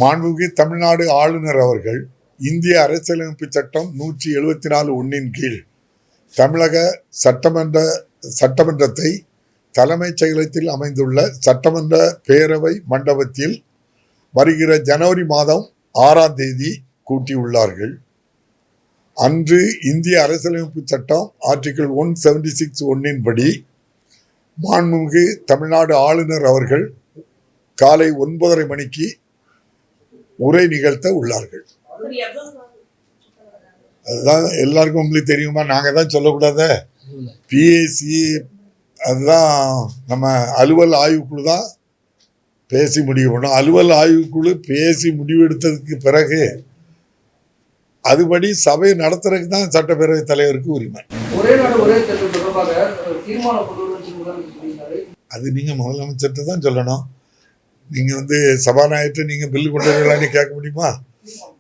மாண்புமிகு தமிழ்நாடு ஆளுநர் அவர்கள் இந்திய அரசியலமைப்பு சட்டம் 174(1) கீழ் தமிழக சட்டமன்றத்தை தலைமைச் செயலகத்தில் அமைந்துள்ள சட்டமன்ற பேரவை மண்டபத்தில் வருகிற ஜனவரி மாதம் 6ஆம் தேதி கூட்டியுள்ளார்கள். அன்று இந்திய அரசியலமைப்பு சட்டம் ஆர்டிகிள் 176(1) படி மாண்புமிகு தமிழ்நாடு ஆளுநர் அவர்கள் காலை 9:30 மணிக்கு உரை நிகழ்த்த உள்ளார்கள். அதுதான் எல்லாருக்கும் உங்களுக்கு தெரியுமா? நாங்கள் தான் சொல்லக்கூடாத பிஏசி அதுதான் நம்ம அலுவல் ஆய்வுக்குழு தான் பேசி முடிவு பண்ணும். அலுவல் ஆய்வுக்குழு பேசி முடிவெடுத்ததுக்கு பிறகு அதுபடி சபை நடத்துறதுக்கு தான் சட்டப்பேரவை தலைவருக்கு உரிமை. அது நீங்க முதலமைச்சர்கிட்ட தான் சொல்லணும். நீங்க சபாநாயகர்கிட்ட நீங்க பில்லு கொண்டு வரலான்னு கேட்க முடியுமா?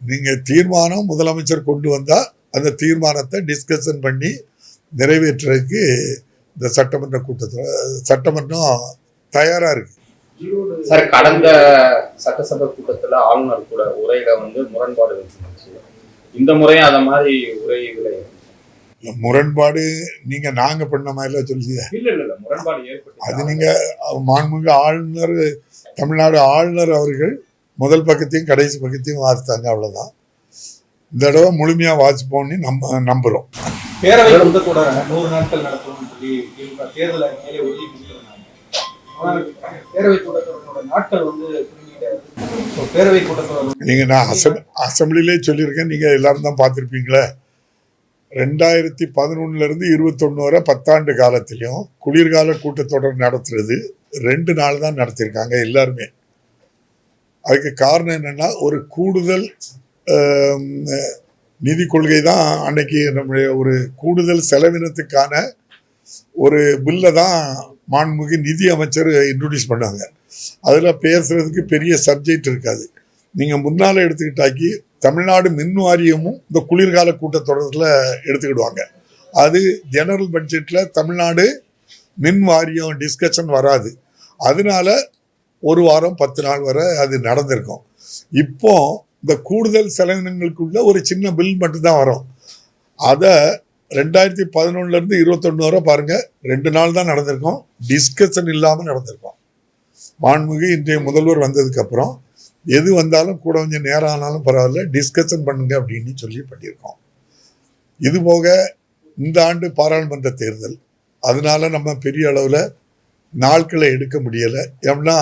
நீங்க தீர்மானம் முதலமைச்சர் கொண்டு வந்தா அந்த தீர்மானத்தை டிஸ்கஷன் பண்ணி நிறைவேற்றுறதுக்கு இந்த சட்டமன்றம் தயாரா இருக்கு. சார், கடந்த சட்டசபை கூட்டத்துல ஆளுநர் கூட உரையில முரண்பாடு இருந்துச்சு. இந்த முறையும் அத மாதிரி உரைகளை முரண்பாடு நீங்க நாங்க பண்ண மாதிரிலாம் சொல்லுங்க. இல்ல முரண்பாடு ஏற்பட்டு அது நீங்க மாண்புமிகு ஆளுநர் தமிழ்நாடு ஆளுநர் அவர்கள் முதல் பக்கத்தையும் கடைசி பக்கத்தையும் வாசித்தாங்க, அவ்வளவுதான். இந்த தடவை முழுமையா வாசிப்போம்னு நம்புறோம். பேரவை கூட 100 நாட்கள் நடத்தணும்னு சொல்லி தேர்தல் அறிக்கையிலே உறுதி கொடுத்திருந்தாங்க. பேரவை கூட்டத்தொடரோட நாட்கள் பேரவை கூட்டத்தொடர் நீங்க நான் அசம்பிளிலே சொல்லியிருக்கேன், நீங்க எல்லாரும் தான் பார்த்துருப்பீங்களே. 2011 இருந்து 21 வரை 10 ஆண்டு காலத்திலையும் குளிர்கால கூட்டத்தொடர் நடத்துறது 2 நாள் தான் நடத்தியிருக்காங்க எல்லாருமே. அதுக்கு காரணம் என்னன்னா, ஒரு கூடுதல் நிதி கொள்கை தான் அன்னைக்கு நம்முடைய ஒரு கூடுதல் செலவினத்துக்கான ஒரு பில்லை தான் மாண்புமிகு நிதி அமைச்சர் இன்ட்ரோடியூஸ் பண்ணாங்க. அதில் பேசுறதுக்கு பெரிய சப்ஜெக்ட் இருக்காது. நீங்கள் முன்னால் எடுத்துக்கிட்டாக்கி தமிழ்நாடு மின் வாரியமும் இந்த குளிர்கால கூட்டத்தொடரில் எடுத்துக்கிடுவாங்க. அது ஜெனரல் பட்ஜெட்டில் தமிழ்நாடு மின் வாரியம் டிஸ்கஷன் வராது. அதனால 1 வாரம் 10 நாள் வரை அது நடந்திருக்கும். இப்போ இந்த கூடுதல் செலவினங்களுக்குள்ள ஒரு சின்ன பில் மட்டும்தான் வரும். அதை 2011 இருந்து 21 வரை பாருங்க, 2 நாள் தான் நடந்திருக்கும். டிஸ்கஷன் இல்லாமல் நடந்திருக்கும். மாண்புமிகு இன்றைய முதல்வர் வந்ததுக்கு அப்புறம் எது வந்தாலும் கூட கொஞ்சம் நேரம் ஆனாலும் பரவாயில்ல, டிஸ்கஷன் பண்ணுங்க அப்படின்னு சொல்லி பண்ணியிருக்கோம். இது போக இந்த ஆண்டு பாராளுமன்ற தேர்தல், அதனால நம்ம பெரிய அளவில் நாட்களை எடுக்க முடியலை. ஏன்னா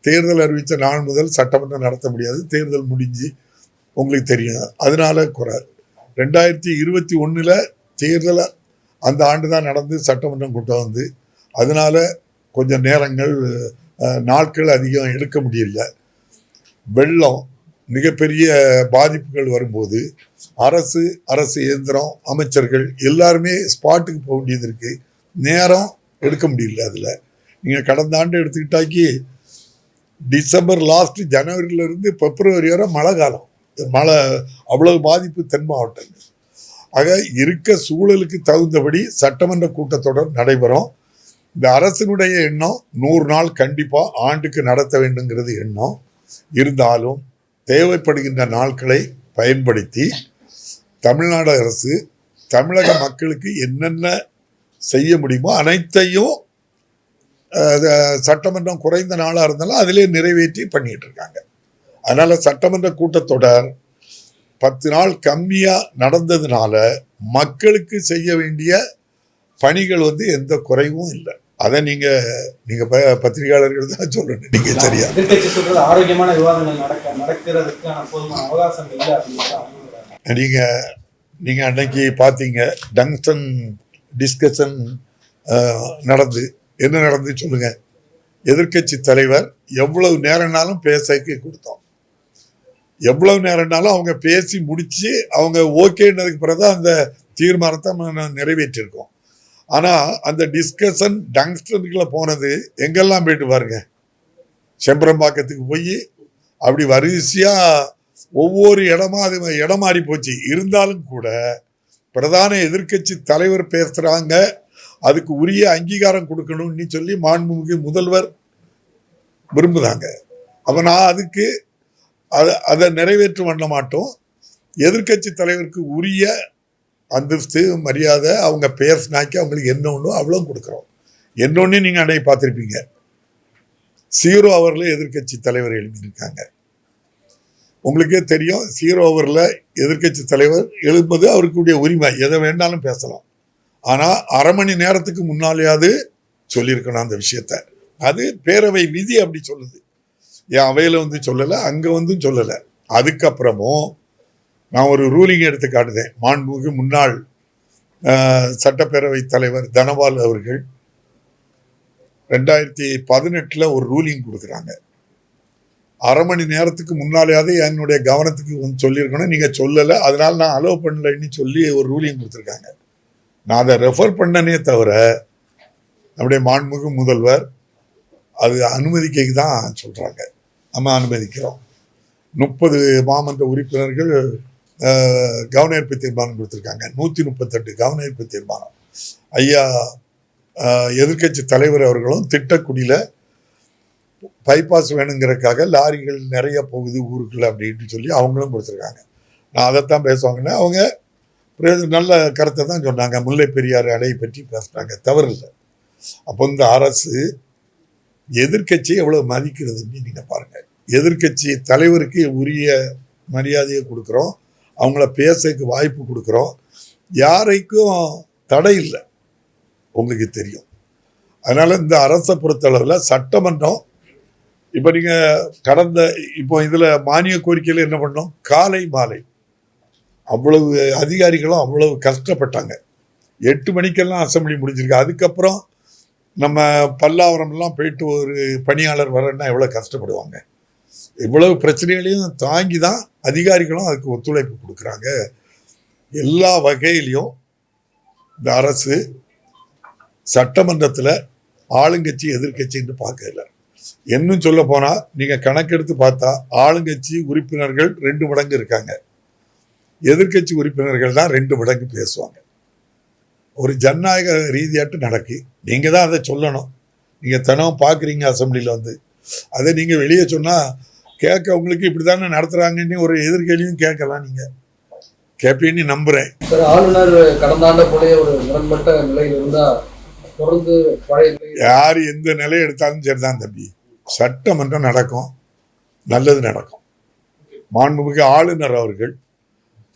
தேர்தல் அறிவித்த நாள் முதல் சட்டமன்றம் நடத்த முடியாது. தேர்தல் முடிஞ்சு உங்களுக்கு தெரியும். அதனால குறை 2021 தேர்தல் அந்த ஆண்டு தான் நடந்து சட்டமன்றம் கூட்டம் வந்து, அதனால கொஞ்சம் நேரங்கள் நாட்கள் அதிகம் எடுக்க முடியல. வெள்ளம் மிகப்பெரிய பாதிப்புகள் வரும்போது அரசு இயந்திரம் அமைச்சர்கள் எல்லாருமே ஸ்பாட்டுக்கு போக வேண்டியது இருக்கு. நேரம் எடுக்க முடியல. அதில் நீங்கள் கடந்த ஆண்டு எடுத்துக்கிட்டாக்கி டிசம்பர் லாஸ்ட் ஜனவரியிலிருந்து பிப்ரவரி வரை மழை காலம். மழை அவ்வளவு பாதிப்பு தென் மாவட்டங்கள். ஆக இருக்க சூழலுக்கு தகுந்தபடி சட்டமன்ற கூட்டத்தொடர் நடைபெறும். இந்த அரசினுடைய எண்ணம் 100 நாள் கண்டிப்பா ஆண்டுக்கு நடத்த வேண்டுங்கிறது எண்ணம். இருந்தாலும் தேவைப்படுகின்ற நாட்களை பயன்படுத்தி தமிழ்நாடு அரசு தமிழக மக்களுக்கு என்னென்ன செய்ய முடியுமோ அனைத்தையும் சட்டமன்றம் குறைந்த நாளாக இருந்தாலும் அதிலே நிறைவேற்றி பண்ணிட்டு இருக்காங்க. அதனால சட்டமன்ற கூட்டத்தொடர் 10 நாள் கம்மியா நடந்ததுனால மக்களுக்கு செய்ய வேண்டிய பணிகள் எந்த குறைவும் இல்லை. அதை நீங்க பத்திரிகையாளர்கள் தான் சொல்லணும். நீங்க சரியா ஆரோக்கியமான விவாதங்கள் நடக்கிறதுக்கான போதுமான அவகாசம் இல்லை. நீங்க அன்னைக்கு பார்த்தீங்க, டங்ஸ்டன் டிஸ்கஷன் நடந்து என்ன நடந்து சொல்லுங்க. எதிர்கட்சி தலைவர் எவ்வளவு நேரம்னாலும் பேசக்கு கொடுத்தோம். எவ்வளவு நேரம்னாலும் அவங்க பேசி முடிச்சு அவங்க ஓகேன்றதுக்கு பிறகுதான் அந்த தீர்மானத்தை நிறைவேற்றிருக்கோம். ஆனா அந்த டிஸ்கஷன் டங்ஸ்டனுக்குள்ள போனது எங்கெல்லாம் போயிட்டு பாருங்க. செம்பரம்பாக்கத்துக்கு போய் அப்படி வரிசையா ஒவ்வொரு இடமா அது இடம் மாறி போச்சு. இருந்தாலும் கூட பிரதான எதிர்கட்சி தலைவர் பேசுறாங்க, அதுக்கு உரிய அங்கீகாரம் கொடுக்கணும்னு சொல்லி மாண்புமிகு முதல்வர் விரும்புதாங்க. அப்ப நான் அதுக்கு அதை நிறைவேற்ற பண்ண மாட்டோம். எதிர்க்கட்சி தலைவருக்கு உரிய அந்தஸ்து மரியாதை அவங்க பேசினாக்கி அவங்களுக்கு என்ன ஒன்றோ அவ்வளோ கொடுக்குறோம். என்னொன்னே நீங்கள் அன்னைக்கு பார்த்துருப்பீங்க, 0 ஹவரில் எதிர்க்கட்சி தலைவர் எழுப்பியிருக்காங்க. உங்களுக்கே தெரியும், 0 ஹவரில் எதிர்க்கட்சி தலைவர் எழுப்பது அவருக்குடைய உரிமை, எதை வேண்டாலும் பேசலாம். ஆனால் அரை மணி நேரத்துக்கு முன்னாலேயாவது சொல்லியிருக்கணும் அந்த விஷயத்த. அது பேரவை விதி அப்படி சொல்லுது. என் அவையில் வந்து சொல்லலை, அங்கே வந்து சொல்லலை. அதுக்கப்புறமும் நான் ஒரு ரூலிங் எடுத்து காட்டுதேன். மாண்புமிகு முன்னாள் சட்டப்பேரவை தலைவர் தனபால் அவர்கள் 2018 ஒரு ரூலிங் கொடுக்குறாங்க. அரை மணி நேரத்துக்கு முன்னாலேயாவது என்னுடைய கவனத்துக்கு வந்து சொல்லியிருக்கணும், நீங்கள் சொல்லலை, அதனால நான் அலோவ் பண்ணலைன்னு சொல்லி ஒரு ரூலிங் கொடுத்துருக்காங்க. நான் அதை ரெஃபர் பண்ணனே தவிர நம்முடைய மாண்புமிகு முதல்வர் அது அனுமதிக்க தான் சொல்கிறாங்க. நம்ம அனுமதிக்கிறோம். 30 மாமன்ற உறுப்பினர்கள் கவனஈர்ப்பு தீர்மானம் கொடுத்துருக்காங்க. 138 கவனஈர்ப்பு தீர்மானம். ஐயா எதிர்க்கட்சி தலைவர் அவர்களும் திட்டக்குடியில் பைபாஸ் வேணுங்கிறதுக்காக லாரிகள் நிறைய போகுது ஊருக்குள்ள அப்படின்ட்டு சொல்லி அவங்களும் கொடுத்துருக்காங்க. நான் அதைத்தான் பேசுவாங்கன்னா அவங்க நல்ல கருத்தை தான் சொன்னாங்க. முல்லை பெரியாறு அணை பற்றி பேசுகிறாங்க, தவறு இல்லை. அப்போ இந்த அரசு எதிர்க்கட்சி எவ்வளோ மதிக்கிறதுன்னு நீங்கள் பாருங்கள். எதிர்க்கட்சி தலைவருக்கு உரிய மரியாதையை கொடுக்குறோம், அவங்கள பேசக்கு வாய்ப்பு கொடுக்குறோம், யாரைக்கும் தடை இல்லை, உங்களுக்கு தெரியும். அதனால் இந்த அரசை பொறுத்தளவில் சட்டமன்றம் இப்போ நீங்கள் இப்போ இதில் மானிய கோரிக்கையில் என்ன பண்ணோம், காலை மாலை அவ்வளவு அதிகாரிகளும் அவ்வளவு கஷ்டப்பட்டாங்க. 8 மணிக்கெல்லாம் அசம்பிளி முடிஞ்சிருக்கு. அதுக்கப்புறம் நம்ம பல்லாவரம்லாம் போயிட்டு ஒரு பணியாளர் வரன்னா எவ்வளோ கஷ்டப்படுவாங்க. இவ்வளவு பிரச்சனைகளையும் தாங்கி தான் அதிகாரிகளும் அதுக்கு ஒத்துழைப்பு கொடுக்குறாங்க. எல்லா வகையிலையும் இந்த அரசு சட்டமன்றத்தில் ஆளுங்கட்சி எதிர்கட்சின்னு பார்க்கல. இன்னும் சொல்ல போனால் நீங்கள் கணக்கெடுத்து பார்த்தா ஆளுங்கட்சி உறுப்பினர்கள் 2 மடங்கு இருக்காங்க, எதிர்கட்சி உறுப்பினர்கள் தான் 2 மடங்கு பேசுவாங்க. ஒரு ஜனநாயக ரீதியாட்டு நடக்கு. நீங்கள் தான் அதை சொல்லணும். நீங்கள் தினம் பார்க்குறீங்க அசம்பிளியில் வந்து, அதை நீங்கள் வெளியே சொன்னால் கேட்க உங்களுக்கு இப்படி தானே நடத்துகிறாங்கன்னு ஒரு எதிர்கேள்வியும் கேட்கலாம். நீங்கள் கேட்பீன்னு நம்புகிறேன். சார், ஆளுநர் கடந்த ஆண்டு போல ஒரு முரண்பட்ட நிலையில் இருந்தால் தொடர்ந்து பழைய யார் எந்த நிலையை எடுத்தாலும் சரிதான் தம்பி, சட்டமன்றம் நடக்கும், நல்லது நடக்கும். மாண்புமிகு ஆளுநர் அவர்கள்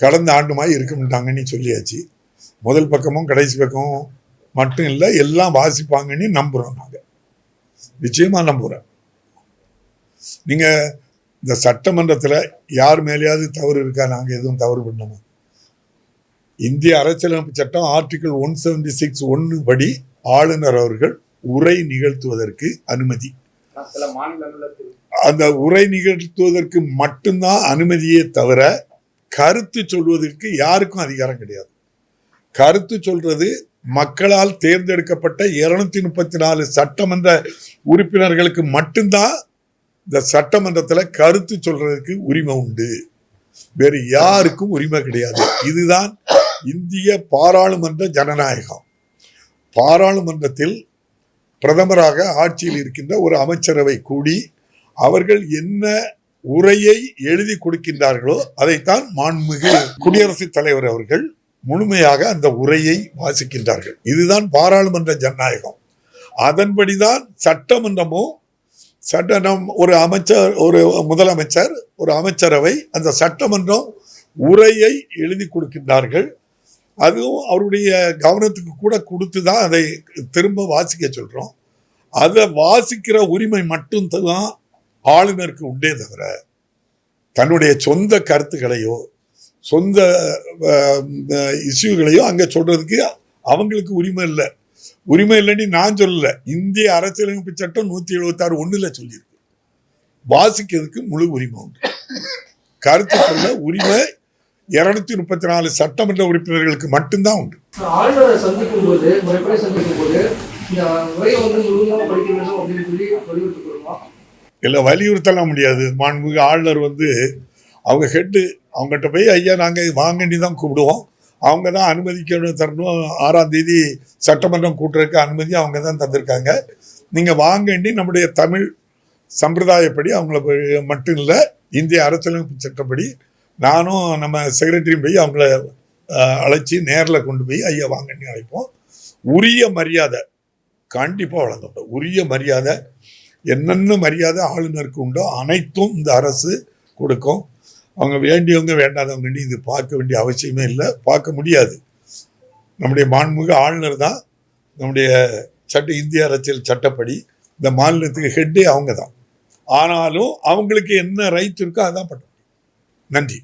கடந்த ஆண்டுமாய் இருக்க மாட்டாங்கன்னு சொல்லியாச்சு. முதல் பக்கமும் கடைசி பக்கமும் மட்டும் இல்லை, எல்லாம் வாசிப்பாங்கன்னு நம்புகிறோம். நாங்கள் நிச்சயமாக நம்புகிறோம். நீங்கள் இந்த சட்டமன்றத்தில் யார் மேலேயாவது தவறு இருக்கா? நாங்கள் எதுவும் தவறு பண்ணோமா? இந்திய அரசியலமைப்பு சட்டம் ஆர்டிகிள் 176(1) படி ஆளுநர் அவர்கள் உரை நிகழ்த்துவதற்கு அனுமதி. அந்த உரை நிகழ்த்துவதற்கு மட்டும்தான் அனுமதியே தவிர கருத்து சொல்வதற்கு யாருக்கும் அதிகாரம் கிடையாது. கருத்து சொல்றது மக்களால் தேர்ந்தெடுக்கப்பட்ட 234 சட்டமன்ற உறுப்பினர்களுக்கு மட்டும்தான் இந்த சட்டமன்றத்தில் கருத்து சொல்றதுக்கு உரிமை உண்டு, வேறு யாருக்கும் உரிமை கிடையாது. இதுதான் இந்திய பாராளுமன்ற ஜனநாயகம். பாராளுமன்றத்தில் பிரதமராக ஆட்சியில் இருக்கின்ற ஒரு அமைச்சரவை கூடி அவர்கள் என்ன உரையை எழுதி கொடுக்கின்றார்களோ அதைத்தான் மாண்புமிகு குடியரசுத் தலைவர் அவர்கள் முழுமையாக அந்த உரையை வாசிக்கின்றார்கள். இதுதான் பாராளுமன்ற ஜனநாயகம். அதன்படிதான் சட்டமன்றமும் ஒரு அமைச்சர், ஒரு முதலமைச்சர், ஒரு அமைச்சரவை அந்த சட்டமன்றம் உரையை எழுதி கொடுக்கின்றார்கள். அதுவும் அவருடைய கவனத்துக்கு கூட கொடுத்து தான் அதை திரும்ப வாசிக்க சொல்றோம். அதை வாசிக்கிற உரிமை மட்டும்தான் ஆளுநருக்கு உண்டே தவிர தன்னுடைய சொந்த கருத்துக்களையோ சொந்த இஷ்யூகளையோ அங்கே சொல்றதுக்கு அவங்களுக்கு உரிமை இல்லை. உரிமை இல்லைன்னு நான் சொல்லல, இந்திய அரசியலமைப்பு சட்டம் 176(1) சொல்லியிருக்கு. வாசிக்கிறதுக்கு முழு உரிமை உண்டு. கருத்து சொல்ல உரிமை 234 சட்டமன்ற உறுப்பினர்களுக்கு மட்டும்தான் உண்டு. ஆளுநரை சந்திக்கும் போது, முறைப்படி சந்திக்கும் போது இந்த உரையை முழுமையாக படிக்க வேண்டும் அப்படின்னு சொல்லி வலியுறுத்தப்படுமா? இல்லை, வலியுறுத்தலாம் முடியாது. மாண்புமிகு ஆளுநர் அவங்க ஹெட்டு, அவங்ககிட்ட போய் ஐயா நாங்கள் வாங்கண்டி தான் கூப்பிடுவோம், அவங்க தான் அனுமதிக்கணும் தரணும். 6ஆம் தேதி சட்டமன்றம் கூட்டுறதுக்கு அனுமதி அவங்க தான் தந்திருக்காங்க. நீங்கள் வாங்கண்டி நம்முடைய தமிழ் சம்பிரதாயப்படி அவங்கள மட்டும் இல்லை, இந்திய அரசியலமைப்பு சட்டப்படி நானும் நம்ம செக்ரட்டரியும் போய் அவங்கள அழைச்சி நேரில் கொண்டு போய் ஐயா வாங்கன்னு அழைப்போம். உரிய மரியாதை கண்டிப்பாக வழங்கப்படும். உரிய மரியாதை, என்னென்ன மரியாதை ஆளுநருக்கு உண்டோ அனைத்தும் இந்த அரசு கொடுக்கும். அவங்க வேண்டியவங்க வேண்டாதவங்க இது பார்க்க வேண்டிய அவசியமே இல்லை, பார்க்க முடியாது. நம்முடைய மாண்புமிகு ஆளுநர் தான் நம்முடைய இந்திய அரசியல் சட்டப்படி இந்த மாநிலத்துக்கு ஹெட்டே அவங்க தான். ஆனாலும் அவங்களுக்கு என்ன ரைட் இருக்கோ அதான் பண்ண முடியும். நன்றி.